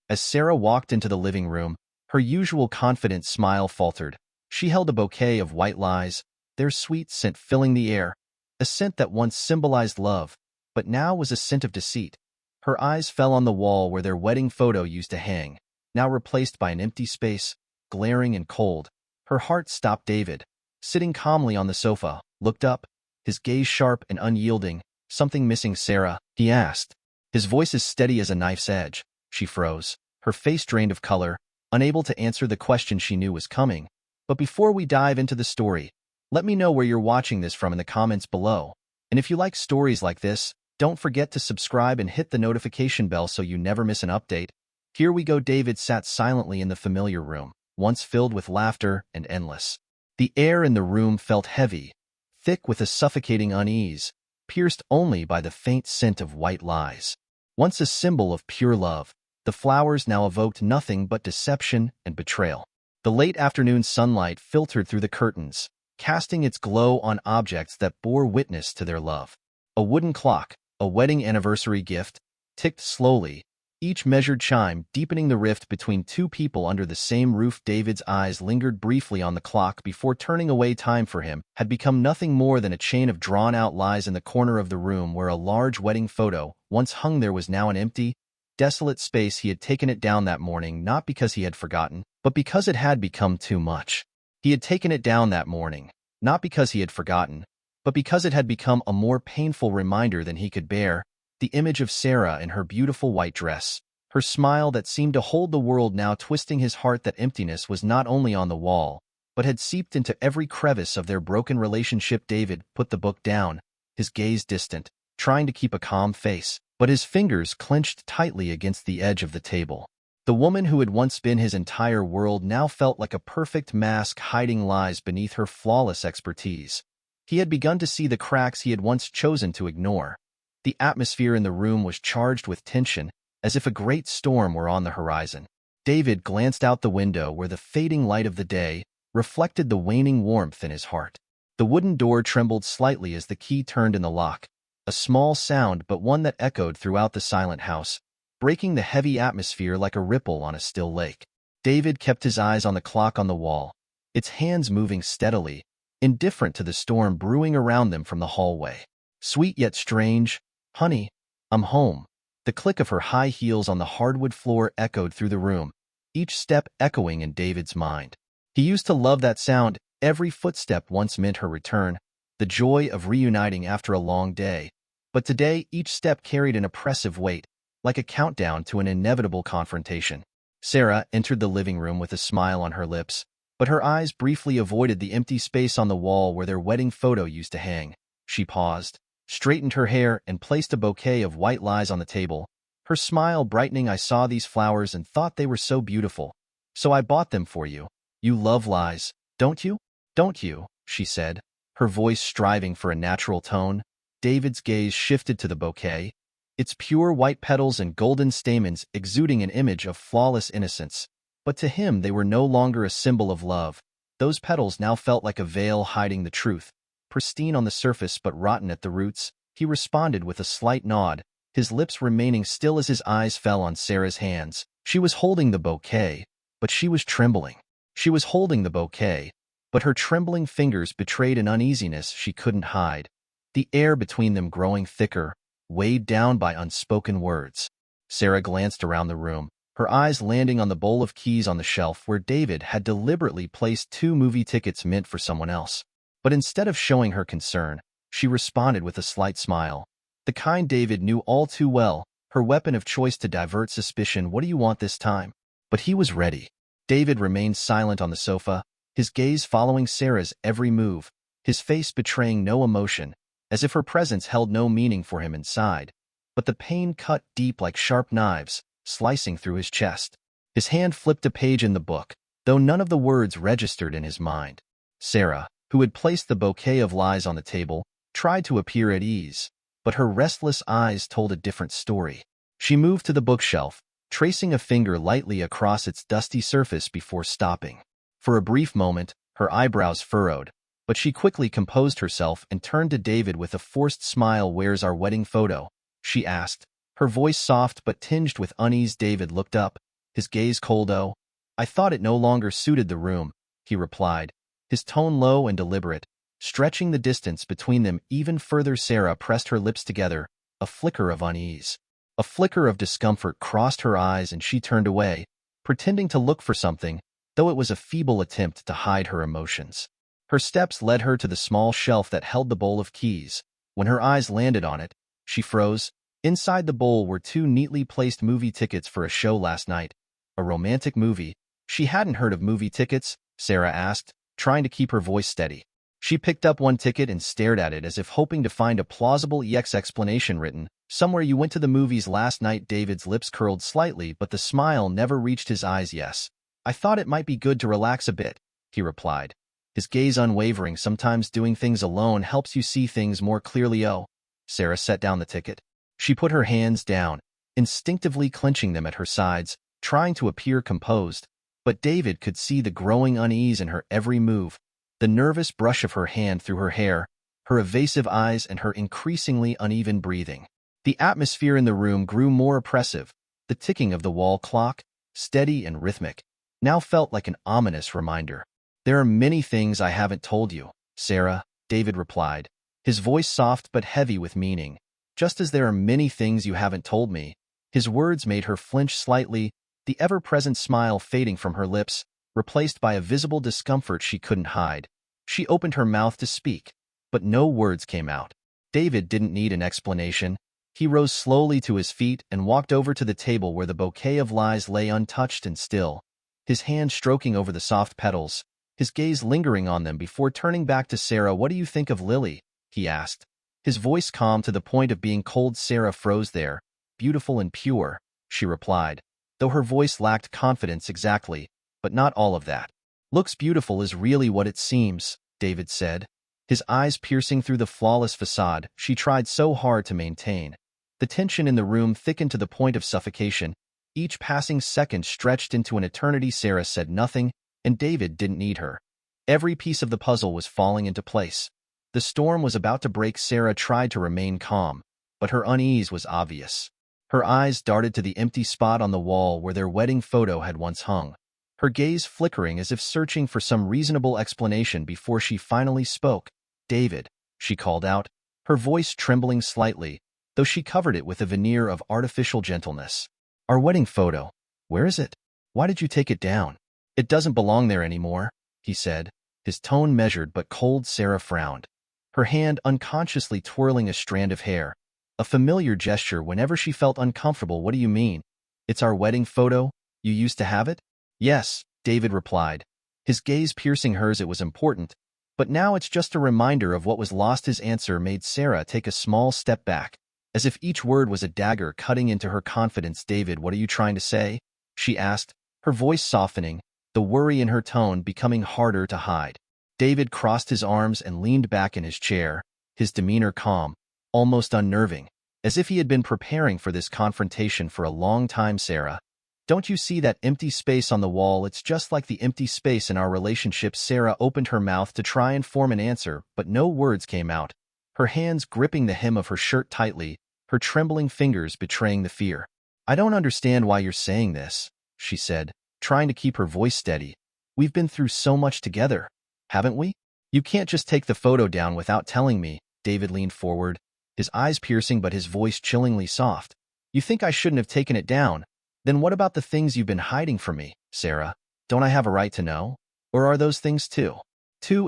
As Sarah walked into the living room, her usual confident smile faltered. She held a bouquet of white lies, their sweet scent filling the air, a scent that once symbolized love, but now was a scent of deceit. Her eyes fell on the wall where their wedding photo used to hang, now replaced by an empty space, glaring and cold. Her heart stopped. David, sitting calmly on the sofa, looked up, his gaze sharp and unyielding. "Something missing, Sarah?" he asked. His voice as steady as a knife's edge. She froze, her face drained of color, unable to answer the question she knew was coming. But before we dive into the story, let me know where you're watching this from in the comments below. And if you like stories like this, don't forget to subscribe and hit the notification bell so you never miss an update. Here we go. David sat silently in the familiar room, once filled with laughter and endless. The air in the room felt heavy, thick with a suffocating unease, pierced only by the faint scent of white lies. Once a symbol of pure love, the flowers now evoked nothing but deception and betrayal. The late afternoon sunlight filtered through the curtains, casting its glow on objects that bore witness to their love. A wooden clock, a wedding anniversary gift, ticked slowly, each measured chime deepening the rift between two people under the same roof. David's eyes lingered briefly on the clock before turning away. Time for him had become nothing more than a chain of drawn-out lies. In the corner of the room where a large wedding photo once hung there was now an empty, desolate space. He had taken it down that morning not because he had forgotten, but because it had become too much. He had taken it down that morning, not because he had forgotten, but because it had become a more painful reminder than he could bear. The image of Sarah in her beautiful white dress, her smile that seemed to hold the world now twisting his heart. That emptiness was not only on the wall, but had seeped into every crevice of their broken relationship. David put the book down, his gaze distant, trying to keep a calm face, but his fingers clenched tightly against the edge of the table. The woman who had once been his entire world now felt like a perfect mask hiding lies beneath her flawless expertise. He had begun to see the cracks he had once chosen to ignore. The atmosphere in the room was charged with tension, as if a great storm were on the horizon. David glanced out the window where the fading light of the day reflected the waning warmth in his heart. The wooden door trembled slightly as the key turned in the lock, a small sound but one that echoed throughout the silent house, breaking the heavy atmosphere like a ripple on a still lake. David kept his eyes on the clock on the wall, its hands moving steadily, indifferent to the storm brewing around them from the hallway. Sweet yet strange, "Honey, I'm home." The click of her high heels on the hardwood floor echoed through the room, each step echoing in David's mind. He used to love that sound. Every footstep once meant her return, the joy of reuniting after a long day. But today, each step carried an oppressive weight, like a countdown to an inevitable confrontation. Sarah entered the living room with a smile on her lips, but her eyes briefly avoided the empty space on the wall where their wedding photo used to hang. She paused, straightened her hair, and placed a bouquet of white lies on the table, her smile brightening. "I saw these flowers and thought they were so beautiful, so I bought them for you. You love lies, don't you?" "Don't you?" she said, her voice striving for a natural tone. David's gaze shifted to the bouquet, its pure white petals and golden stamens exuding an image of flawless innocence. But to him they were no longer a symbol of love. Those petals now felt like a veil hiding the truth, pristine on the surface but rotten at the roots. He responded with a slight nod, his lips remaining still as his eyes fell on Sarah's hands. She was holding the bouquet, but she was trembling. She was holding the bouquet, but her trembling fingers betrayed an uneasiness she couldn't hide, the air between them growing thicker, weighed down by unspoken words. Sarah glanced around the room, her eyes landing on the bowl of keys on the shelf where David had deliberately placed 2 movie tickets meant for someone else. But instead of showing her concern, she responded with a slight smile, the kind David knew all too well, her weapon of choice to divert suspicion. "What do you want this time?" But he was ready. David remained silent on the sofa, his gaze following Sarah's every move, his face betraying no emotion, as if her presence held no meaning for him inside. But the pain cut deep like sharp knives, slicing through his chest. His hand flipped a page in the book, though none of the words registered in his mind. Sarah, who had placed the bouquet of lies on the table, tried to appear at ease, but her restless eyes told a different story. She moved to the bookshelf, tracing a finger lightly across its dusty surface before stopping. For a brief moment, her eyebrows furrowed, but she quickly composed herself and turned to David with a forced smile. "Where's our wedding photo?" she asked, her voice soft but tinged with unease. David looked up, his gaze cold. "Oh, I thought it no longer suited the room," he replied, his tone low and deliberate, stretching the distance between them even further. Sarah pressed her lips together, a flicker of unease. A flicker of discomfort crossed her eyes and she turned away, pretending to look for something, though it was a feeble attempt to hide her emotions. Her steps led her to the small shelf that held the bowl of keys. When her eyes landed on it, she froze. Inside the bowl were two neatly placed movie tickets for a show last night. A romantic movie. She hadn't heard of movie tickets, Sarah asked, trying to keep her voice steady. She picked up one ticket and stared at it as if hoping to find a plausible explanation written, "Somewhere you went to the movies last night." David's lips curled slightly, but the smile never reached his eyes. "Yes. I thought it might be good to relax a bit," he replied, his gaze unwavering. "Sometimes doing things alone helps you see things more clearly." "Oh." Sarah set down the ticket. She put her hands down, instinctively clenching them at her sides, trying to appear composed, but David could see the growing unease in her every move, the nervous brush of her hand through her hair, her evasive eyes, and her increasingly uneven breathing. The atmosphere in the room grew more oppressive. The ticking of the wall clock, steady and rhythmic, now felt like an ominous reminder. "There are many things I haven't told you, Sarah," David replied, his voice soft but heavy with meaning. "Just as there are many things you haven't told me." His words made her flinch slightly, the ever-present smile fading from her lips, replaced by a visible discomfort she couldn't hide. She opened her mouth to speak, but no words came out. David didn't need an explanation. He rose slowly to his feet and walked over to the table where the bouquet of lies lay untouched and still, his hand stroking over the soft petals, his gaze lingering on them before turning back to Sarah. "What do you think of Lily?" he asked, his voice calm to the point of being cold. Sarah froze there. "Beautiful and pure," she replied, though her voice lacked confidence. "Exactly, but not all of that." "Looks beautiful is really what it seems," David said, his eyes piercing through the flawless facade she tried so hard to maintain. The tension in the room thickened to the point of suffocation. Each passing second stretched into an eternity. Sarah said nothing, and David didn't need her. Every piece of the puzzle was falling into place. The storm was about to break. Sarah tried to remain calm, but her unease was obvious. Her eyes darted to the empty spot on the wall where their wedding photo had once hung, her gaze flickering as if searching for some reasonable explanation before she finally spoke. "David," she called out, her voice trembling slightly, though she covered it with a veneer of artificial gentleness. "Our wedding photo. Where is it? Why did you take it down?" "It doesn't belong there anymore," he said, his tone measured but cold. Sarah frowned, her hand unconsciously twirling a strand of hair, a familiar gesture whenever she felt uncomfortable. "What do you mean? It's our wedding photo? You used to have it?" "Yes," David replied, his gaze piercing hers. "It was important, but now it's just a reminder of what was lost." His answer made Sarah take a small step back, as if each word was a dagger cutting into her confidence. "David, what are you trying to say?" she asked, her voice softening, the worry in her tone becoming harder to hide. David crossed his arms and leaned back in his chair, his demeanor calm, almost unnerving, as if he had been preparing for this confrontation for a long time. "Sarah, don't you see that empty space on the wall? It's just like the empty space in our relationship." Sarah opened her mouth to try and form an answer, but no words came out, her hands gripping the hem of her shirt tightly, her trembling fingers betraying the fear. "I don't understand why you're saying this," she said, trying to keep her voice steady. "We've been through so much together, haven't we? You can't just take the photo down without telling me." David leaned forward, his eyes piercing but his voice chillingly soft. "You think I shouldn't have taken it down? Then what about the things you've been hiding from me, Sarah? Don't I have a right to know? Or are those things too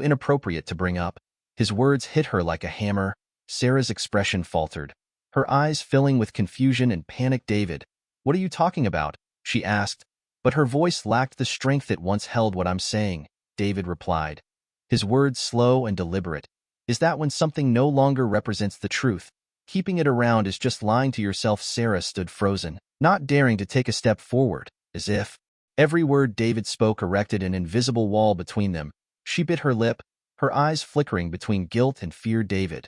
inappropriate to bring up?" His words hit her like a hammer. Sarah's expression faltered, her eyes filling with confusion and panic. "David, what are you talking about?" she asked, but her voice lacked the strength it once held. "What I'm saying," David replied, his words slow and deliberate, "is that when something no longer represents the truth, keeping it around is just lying to yourself." Sarah stood frozen, not daring to take a step forward, as if every word David spoke erected an invisible wall between them. She bit her lip, her eyes flickering between guilt and fear. "David,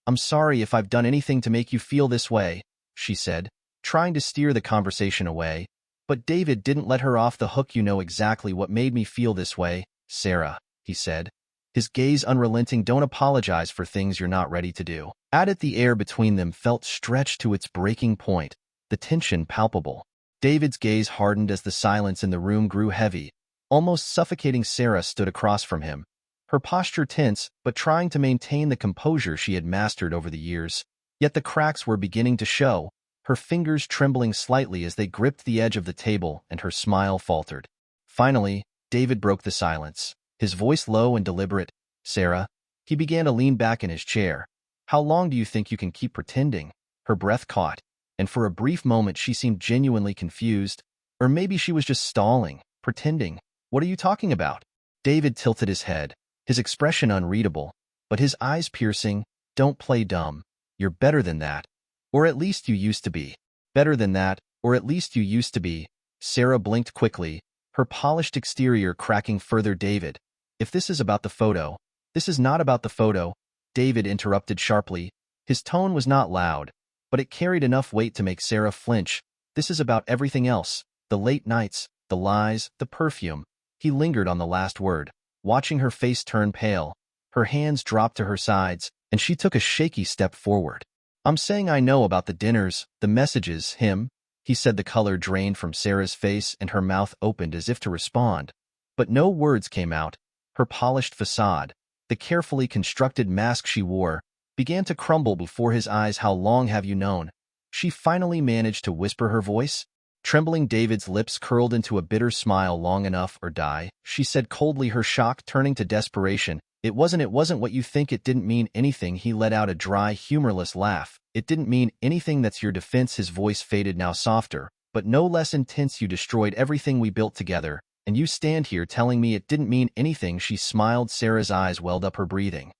I'm sorry if I've done anything to make you feel this way," she said, trying to steer the conversation away. But David didn't let her off the hook. "You know exactly what made me feel this way, Sarah," he said, his gaze unrelenting. "Don't apologize for things you're not ready to do." At it, the air between them felt stretched to its breaking point, the tension palpable. David's gaze hardened as the silence in the room grew heavy. Almost suffocating Sarah stood across from him, her posture tense but trying to maintain the composure she had mastered over the years. Yet the cracks were beginning to show, her fingers trembling slightly as they gripped the edge of the table and her smile faltered. Finally, David broke the silence, his voice low and deliberate. "Sarah." He began to lean back in his chair. "How long do you think you can keep pretending?" Her breath caught, and for a brief moment she seemed genuinely confused. Or maybe she was just stalling, pretending. "What are you talking about?" David tilted his head, his expression unreadable, but his eyes piercing. "Don't play dumb. You're better than that. Or at least you used to be. Better than that, or at least you used to be." Sarah blinked quickly, her polished exterior cracking further. "David, if this is about the photo." "This is not about the photo," David interrupted sharply. His tone was not loud, but it carried enough weight to make Sarah flinch. "This is about everything else. The late nights, the lies, the perfume." He lingered on the last word, watching her face turn pale. Her hands dropped to her sides, and she took a shaky step forward. "I'm saying I know about the dinners, the messages, him," he said. The color drained from Sarah's face and her mouth opened as if to respond. But no words came out. Her polished facade, the carefully constructed mask she wore, began to crumble before his eyes. "How long have you known?" She finally managed to whisper, her voice trembling. David's lips curled into a bitter smile. "Long enough or die," she said coldly, her shock turning to desperation. It wasn't what you think." "It didn't mean anything." He let out a dry, humorless laugh. "It didn't mean anything. That's your defense." His voice faded, now softer, but no less intense. "You destroyed everything we built together, and you stand here telling me it didn't mean anything." She smiled. Sarah's eyes welled up, her breathing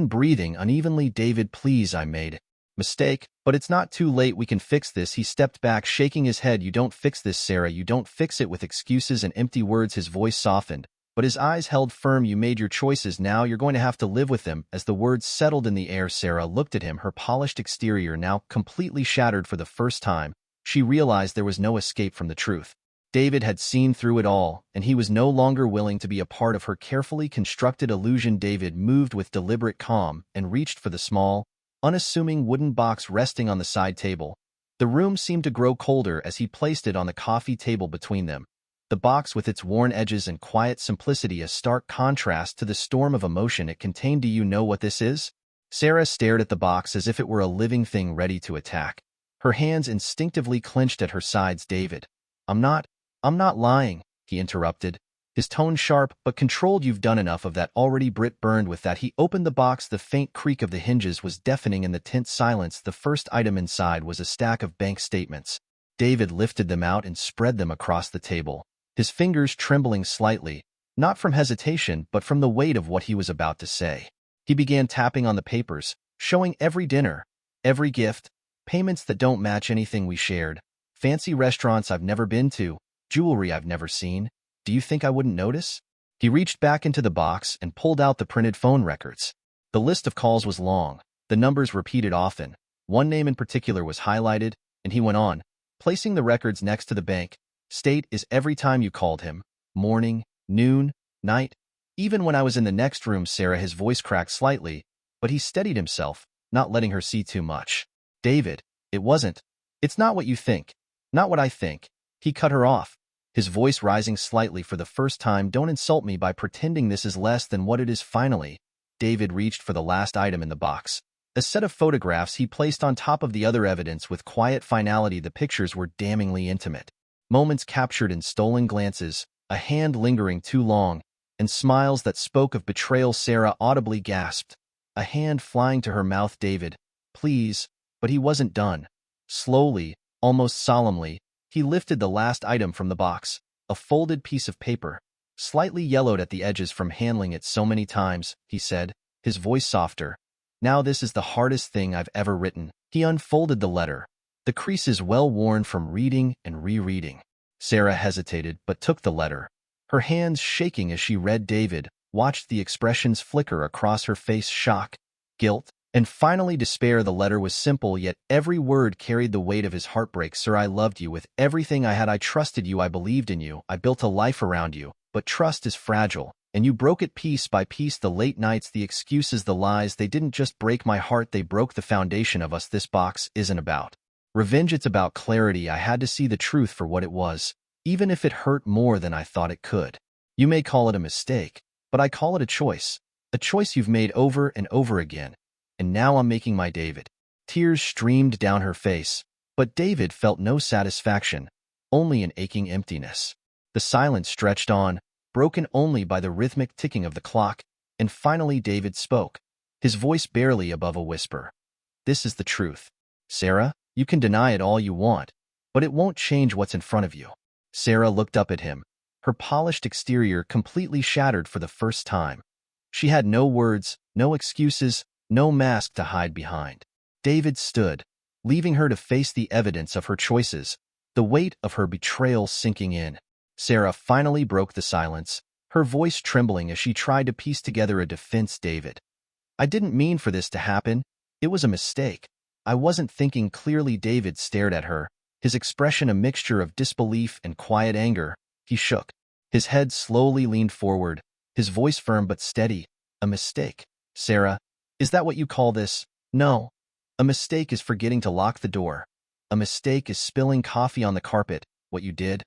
breathing unevenly. "David, please, I made mistake, but it's not too late. We can fix this." He stepped back, shaking his head. "You don't fix this, Sarah. You don't fix it with excuses and empty words." His voice softened, but his eyes held firm. "You made your choices. Now you're going to have to live with them." As the words settled in the air, Sarah looked at him, her polished exterior now completely shattered. For the first time, she realized there was no escape from the truth. David had seen through it all, and he was no longer willing to be a part of her carefully constructed illusion. David moved with deliberate calm and reached for the small, unassuming wooden box resting on the side table. The room seemed to grow colder as he placed it on the coffee table between them. The box with its worn edges and quiet simplicity, a stark contrast to the storm of emotion it contained. "Do you know what this is?" Sarah stared at the box as if it were a living thing ready to attack. Her hands instinctively clenched at her sides. "David, I'm not lying," he interrupted, his tone sharp but controlled. "You've done enough of that already." Britt burned with that. He opened the box. The faint creak of the hinges was deafening in the tense silence. The first item inside was a stack of bank statements. David lifted them out and spread them across the table, his fingers trembling slightly, not from hesitation but from the weight of what he was about to say. He began tapping on the papers, showing every dinner, every gift, payments that don't match anything we shared, fancy restaurants I've never been to, jewelry I've never seen. Do you think I wouldn't notice? He reached back into the box and pulled out the printed phone records. The list of calls was long, the numbers repeated often. One name in particular was highlighted, and he went on, placing the records next to the bank. "State is every time you called him. Morning, noon, night. Even when I was in the next room." Sarah, his voice cracked slightly, but he steadied himself, not letting her see too much. "David, it wasn't. It's not what you think. Not what I think." He cut her off, his voice rising slightly for the first time. "Don't insult me by pretending this is less than what it is." Finally, David reached for the last item in the box, a set of photographs he placed on top of the other evidence with quiet finality. The pictures were damningly intimate. Moments captured in stolen glances, a hand lingering too long, and smiles that spoke of betrayal. Sarah audibly gasped, a hand flying to her mouth. "David, please." But he wasn't done. Slowly, almost solemnly, he lifted the last item from the box, a folded piece of paper, slightly yellowed at the edges from handling it so many times. He said, his voice softer, "Now this is the hardest thing I've ever written." He unfolded the letter, the creases well worn from reading and rereading. Sarah hesitated but took the letter, her hands shaking as she read. David watched the expressions flicker across her face: shock, guilt, and finally despair. The letter was simple, yet every word carried the weight of his heartbreak. "Sir, I loved you with everything I had. I trusted you. I believed in you. I built a life around you. But trust is fragile, and you broke it piece by piece. The late nights, the excuses, the lies, they didn't just break my heart, they broke the foundation of us. This box isn't about Revenge, it's about clarity. I had to see the truth for what it was, even if it hurt more than I thought it could. You may call it a mistake, but I call it a choice you've made over and over again. And now I'm making my David. Tears streamed down her face, but David felt no satisfaction, only an aching emptiness. The silence stretched on, broken only by the rhythmic ticking of the clock, and finally David spoke, his voice barely above a whisper. This is the truth. Sarah, you can deny it all you want, but it won't change what's in front of you. Sarah looked up at him, her polished exterior completely shattered for the first time. She had no words, no excuses, no mask to hide behind. David stood, leaving her to face the evidence of her choices, the weight of her betrayal sinking in. Sarah finally broke the silence, her voice trembling as she tried to piece together a defense. David, I didn't mean for this to happen. It was a mistake. I wasn't thinking clearly. David stared at her, his expression a mixture of disbelief and quiet anger. He shook. His head slowly leaned forward, his voice firm but steady. A mistake? Sarah, is that what you call this? No. A mistake is forgetting to lock the door. A mistake is spilling coffee on the carpet. What you did,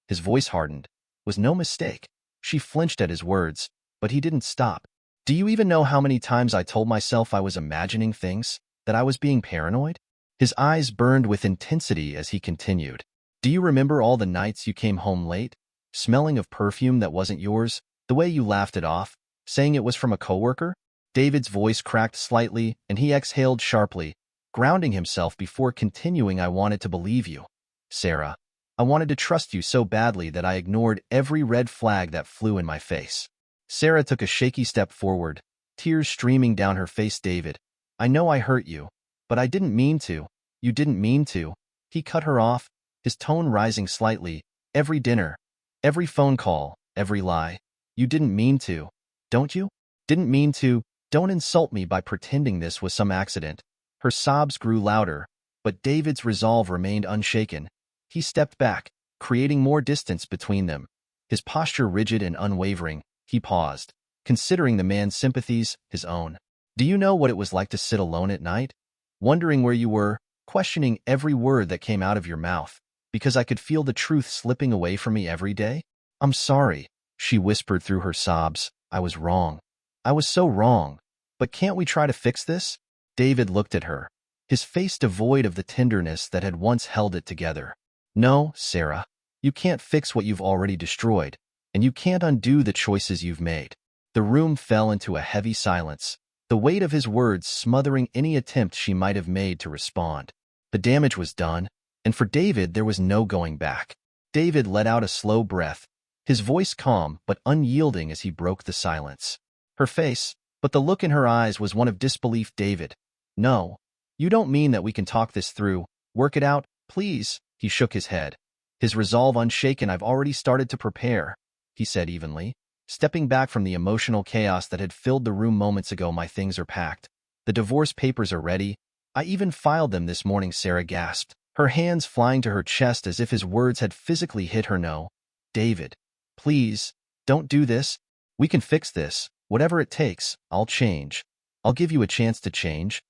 his voice hardened, was no mistake. She flinched at his words, but he didn't stop. Do you even know how many times I told myself I was imagining things, that I was being paranoid? His eyes burned with intensity as he continued. Do you remember all the nights you came home late, smelling of perfume that wasn't yours, the way you laughed it off, saying it was from a coworker? David's voice cracked slightly, and he exhaled sharply, grounding himself before continuing. I wanted to believe you, Sarah. I wanted to trust you so badly that I ignored every red flag that flew in my face. Sarah took a shaky step forward, tears streaming down her face. David, I know I hurt you, but I didn't mean to. You didn't mean to. He cut her off, his tone rising slightly. Every dinner, every phone call, every lie. You didn't mean to, don't you? Didn't mean to. Don't insult me by pretending this was some accident. Her sobs grew louder, but David's resolve remained unshaken. He stepped back, creating more distance between them. His posture rigid and unwavering, he paused, considering the man's sympathies, his own. Do you know what it was like to sit alone at night, wondering where you were, questioning every word that came out of your mouth, because I could feel the truth slipping away from me every day? I'm sorry, she whispered through her sobs. I was wrong. I was so wrong. But can't we try to fix this? David looked at her, his face devoid of the tenderness that had once held it together. No, Sarah, you can't fix what you've already destroyed, and you can't undo the choices you've made. The room fell into a heavy silence, the weight of his words smothering any attempt she might have made to respond. The damage was done, and for David there was no going back. David let out a slow breath, his voice calm but unyielding as he broke the silence. Her face, but the look in her eyes was one of disbelief. David, no, you don't mean that we can talk this through, work it out, please? He shook his head, his resolve unshaken. I've already started to prepare, he said evenly, stepping back from the emotional chaos that had filled the room moments ago. My things are packed. The divorce papers are ready. I even filed them this morning. Sarah gasped, her hands flying to her chest as if his words had physically hit her. No, David, please, don't do this. We can fix this. Whatever it takes, I'll change. I'll give you a chance to change.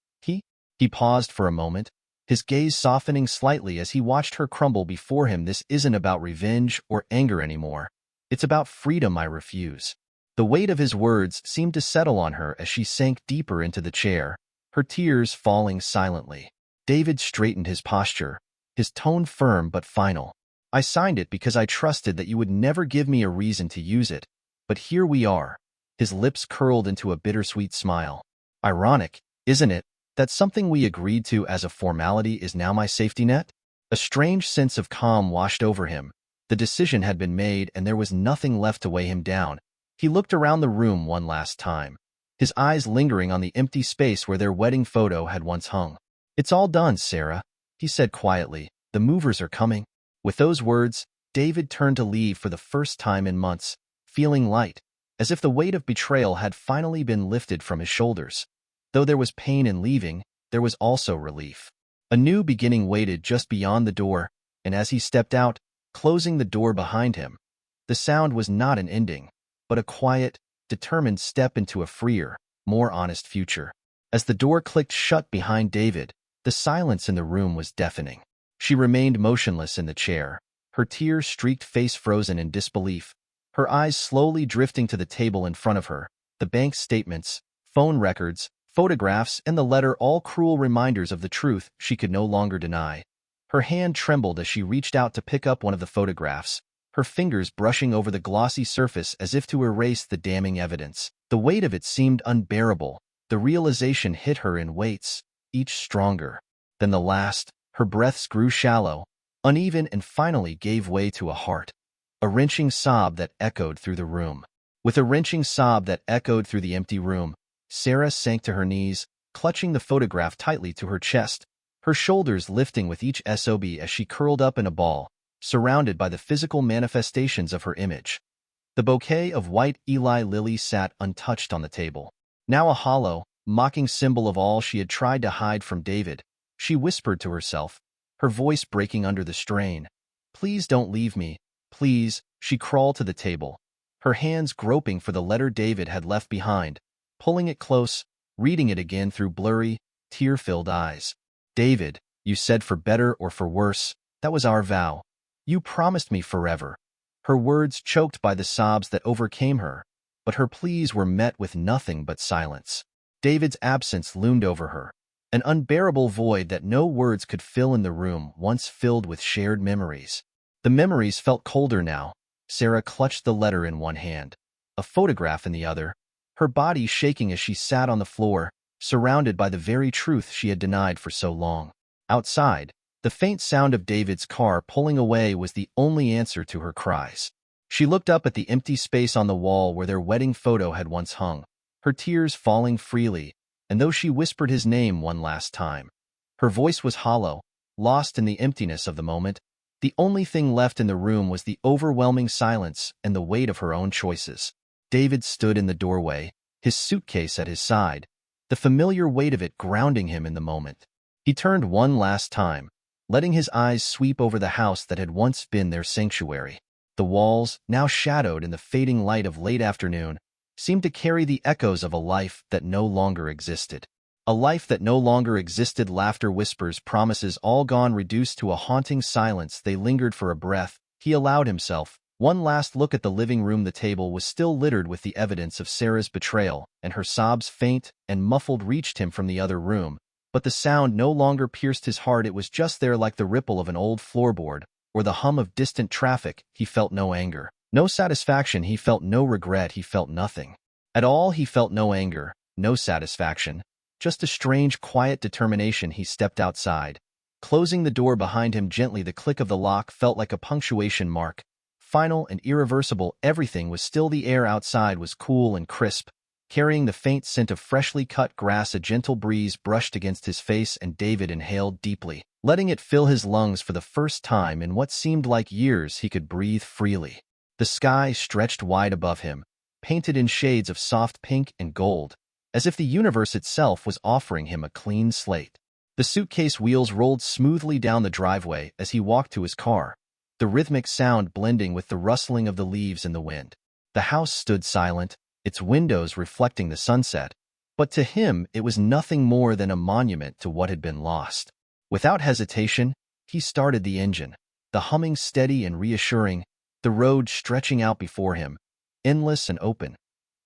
He paused for a moment, his gaze softening slightly as he watched her crumble before him. This isn't about revenge or anger anymore. It's about freedom. I refuse. The weight of his words seemed to settle on her as she sank deeper into the chair, her tears falling silently. David straightened his posture, his tone firm but final. I signed it because I trusted that you would never give me a reason to use it, but here we are. His lips curled into a bittersweet smile. Ironic, isn't it, that something we agreed to as a formality is now my safety net? A strange sense of calm washed over him. The decision had been made and there was nothing left to weigh him down. He looked around the room one last time, his eyes lingering on the empty space where their wedding photo had once hung. It's all done, Sarah, he said quietly. The movers are coming. With those words, David turned to leave for the first time in months, feeling light, as if the weight of betrayal had finally been lifted from his shoulders. Though there was pain in leaving, there was also relief. A new beginning waited just beyond the door, and as he stepped out, closing the door behind him, the sound was not an ending, but a quiet, determined step into a freer, more honest future. As the door clicked shut behind David, the silence in the room was deafening. She remained motionless in the chair, her tear-streaked face frozen in disbelief, her eyes slowly drifting to the table in front of her, the bank statements, phone records, photographs, and the letter, all cruel reminders of the truth she could no longer deny. Her hand trembled as she reached out to pick up one of the photographs, her fingers brushing over the glossy surface as if to erase the damning evidence. The weight of it seemed unbearable. The realization hit her in weights, each stronger than the last. Her breaths grew shallow, uneven, and finally gave way to a wrenching sob that echoed through the room. With a wrenching sob that echoed through the empty room, Sarah sank to her knees, clutching the photograph tightly to her chest, her shoulders lifting with each sob as she curled up in a ball, surrounded by the physical manifestations of her image. The bouquet of white Eli lilies sat untouched on the table. Now a hollow, mocking symbol of all she had tried to hide from David, she whispered to herself, her voice breaking under the strain. "Please don't leave me. Please." She crawled to the table, her hands groping for the letter David had left behind, pulling it close, reading it again through blurry, tear-filled eyes. "David, you said for better or for worse, that was our vow. You promised me forever." Her words choked by the sobs that overcame her, but her pleas were met with nothing but silence. David's absence loomed over her, an unbearable void that no words could fill in the room once filled with shared memories. The memories felt colder now. Sarah clutched the letter in one hand, a photograph in the other, her body shaking as she sat on the floor, surrounded by the very truth she had denied for so long. Outside, the faint sound of David's car pulling away was the only answer to her cries. She looked up at the empty space on the wall where their wedding photo had once hung, her tears falling freely, and though she whispered his name one last time, her voice was hollow, lost in the emptiness of the moment. The only thing left in the room was the overwhelming silence and the weight of her own choices. David stood in the doorway, his suitcase at his side, the familiar weight of it grounding him in the moment. He turned one last time, letting his eyes sweep over the house that had once been their sanctuary. The walls, now shadowed in the fading light of late afternoon, seemed to carry the echoes of a life that no longer existed. A life that no longer existed. Laughter, whispers, promises, all gone, reduced to a haunting silence. They lingered for a breath. He allowed himself one last look at the living room. The table was still littered with the evidence of Sarah's betrayal, and her sobs, faint and muffled, reached him from the other room. But the sound no longer pierced his heart. It was just there, like the ripple of an old floorboard or the hum of distant traffic. He felt no anger, no satisfaction. He felt no regret. He felt nothing at all. He felt no anger, no satisfaction, just a strange, quiet determination. He stepped outside, closing the door behind him gently. The click of the lock felt like a punctuation mark, final and irreversible. Everything was still. The air outside was cool and crisp, carrying the faint scent of freshly cut grass. A gentle breeze brushed against his face, and David inhaled deeply, letting it fill his lungs. For the first time in what seemed like years, he could breathe freely. The sky stretched wide above him, painted in shades of soft pink and gold, as if the universe itself was offering him a clean slate. The suitcase wheels rolled smoothly down the driveway as he walked to his car, the rhythmic sound blending with the rustling of the leaves in the wind. The house stood silent, its windows reflecting the sunset, but to him it was nothing more than a monument to what had been lost. Without hesitation, he started the engine, the humming steady and reassuring, the road stretching out before him, endless and open,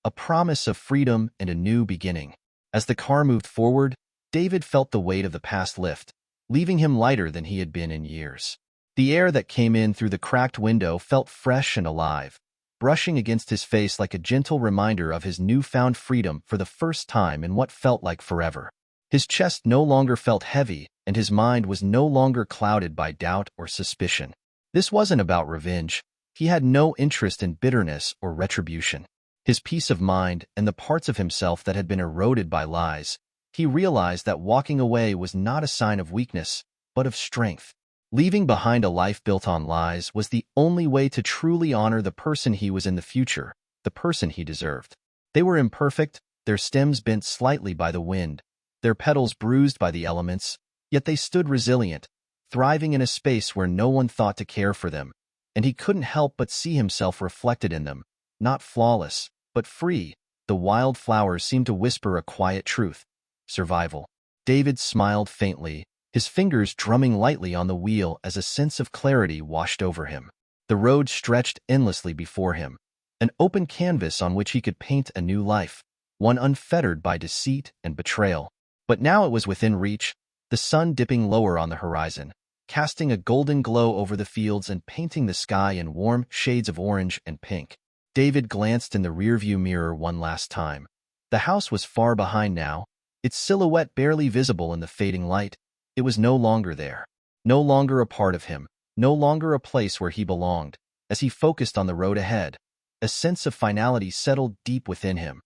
a promise of freedom and a new beginning. As the car moved forward, David felt the weight of the past lift, leaving him lighter than he had been in years. The air that came in through the cracked window felt fresh and alive, brushing against his face like a gentle reminder of his newfound freedom for the first time in what felt like forever. His chest no longer felt heavy, and his mind was no longer clouded by doubt or suspicion. This wasn't about revenge. He had no interest in bitterness or retribution. His peace of mind and the parts of himself that had been eroded by lies. He realized that walking away was not a sign of weakness, but of strength. Leaving behind a life built on lies was the only way to truly honor the person he was in the future, the person he deserved. They were imperfect, their stems bent slightly by the wind, their petals bruised by the elements, yet they stood resilient, thriving in a space where no one thought to care for them, and he couldn't help but see himself reflected in them, not flawless, but free. The wild flowers seemed to whisper a quiet truth: survival. David smiled faintly, his fingers drumming lightly on the wheel as a sense of clarity washed over him. The road stretched endlessly before him, an open canvas on which he could paint a new life, one unfettered by deceit and betrayal. But now it was within reach, the sun dipping lower on the horizon, casting a golden glow over the fields and painting the sky in warm shades of orange and pink. David glanced in the rearview mirror one last time. The house was far behind now, its silhouette barely visible in the fading light. It was no longer there, no longer a part of him, no longer a place where he belonged. As he focused on the road ahead, a sense of finality settled deep within him.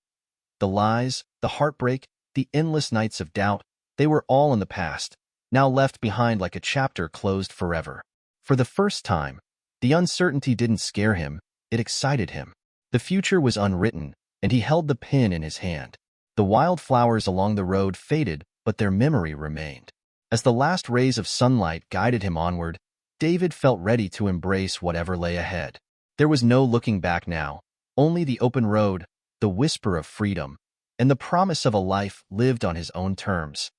The lies, the heartbreak, the endless nights of doubt, they were all in the past, now left behind like a chapter closed forever. For the first time, the uncertainty didn't scare him, it excited him. The future was unwritten, and he held the pen in his hand. The wildflowers along the road faded, but their memory remained. As the last rays of sunlight guided him onward, David felt ready to embrace whatever lay ahead. There was no looking back now, only the open road, the whisper of freedom, and the promise of a life lived on his own terms.